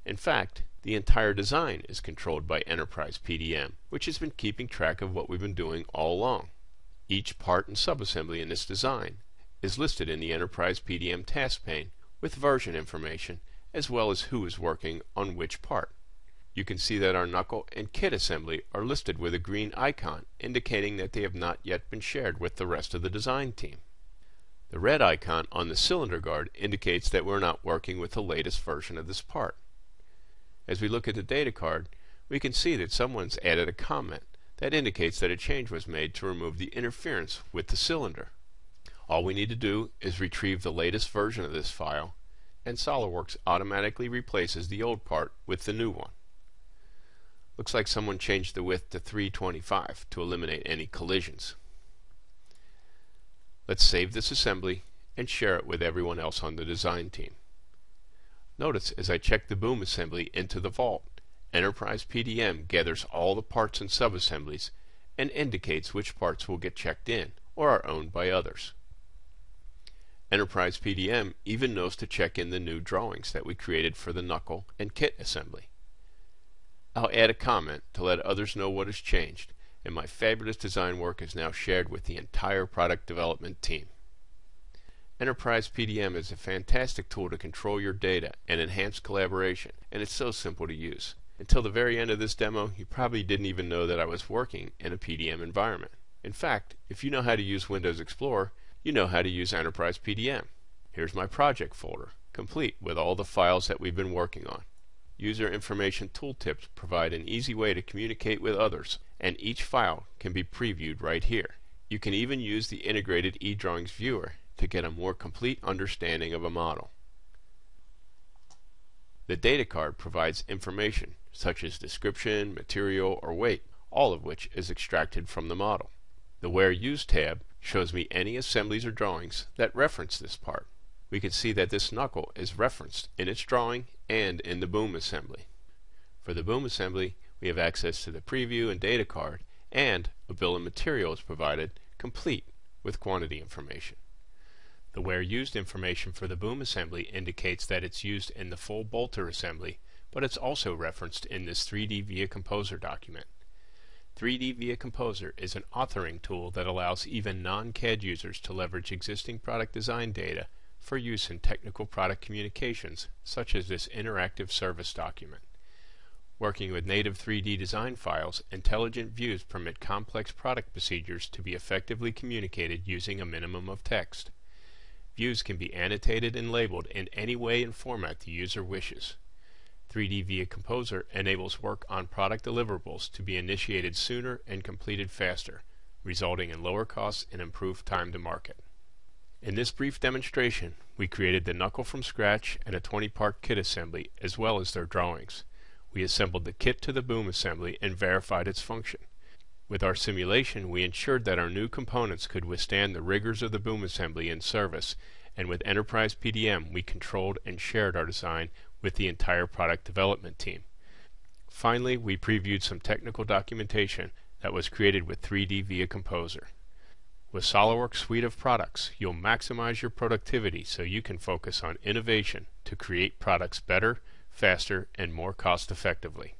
In fact, the entire design is controlled by Enterprise PDM, which has been keeping track of what we've been doing all along. Each part and subassembly in this design is listed in the Enterprise PDM task pane with version information as well as who is working on which part. You can see that our knuckle and kit assembly are listed with a green icon indicating that they have not yet been shared with the rest of the design team. The red icon on the cylinder guard indicates that we're not working with the latest version of this part. As we look at the data card, we can see that someone's added a comment that indicates that a change was made to remove the interference with the cylinder. All we need to do is retrieve the latest version of this file, and SolidWorks automatically replaces the old part with the new one. Looks like someone changed the width to 325 to eliminate any collisions. Let's save this assembly and share it with everyone else on the design team. Notice as I check the boom assembly into the vault, Enterprise PDM gathers all the parts and subassemblies and indicates which parts will get checked in or are owned by others. Enterprise PDM even knows to check in the new drawings that we created for the knuckle and kit assembly. I'll add a comment to let others know what has changed, and my fabulous design work is now shared with the entire product development team. Enterprise PDM is a fantastic tool to control your data and enhance collaboration, and it's so simple to use. Until the very end of this demo, you probably didn't even know that I was working in a PDM environment. In fact, if you know how to use Windows Explorer, you know how to use Enterprise PDM. Here's my project folder, complete with all the files that we've been working on. User information tooltips provide an easy way to communicate with others, and each file can be previewed right here. You can even use the integrated eDrawings viewer to get a more complete understanding of a model. The data card provides information such as description, material, or weight, all of which is extracted from the model. The Where Used tab shows me any assemblies or drawings that reference this part. We can see that this knuckle is referenced in its drawing and in the boom assembly. For the boom assembly, we have access to the preview and data card, and a bill of material is provided, complete with quantity information. The Where Used information for the boom assembly indicates that it's used in the full bolter assembly, but it's also referenced in this 3D Via Composer document. 3D Via Composer is an authoring tool that allows even non-CAD users to leverage existing product design data for use in technical product communications, such as this interactive service document. Working with native 3D design files, intelligent views permit complex product procedures to be effectively communicated using a minimum of text. Views can be annotated and labeled in any way and format the user wishes. 3D Via Composer enables work on product deliverables to be initiated sooner and completed faster, resulting in lower costs and improved time to market. In this brief demonstration, we created the knuckle from scratch and a 20-part kit assembly as well as their drawings. We assembled the kit to the boom assembly and verified its function. With our simulation, we ensured that our new components could withstand the rigors of the boom assembly in service, and with Enterprise PDM we controlled and shared our design with the entire product development team. Finally, we previewed some technical documentation that was created with 3D Via Composer. With SolidWorks suite of products, you'll maximize your productivity so you can focus on innovation to create products better, faster, and more cost effectively.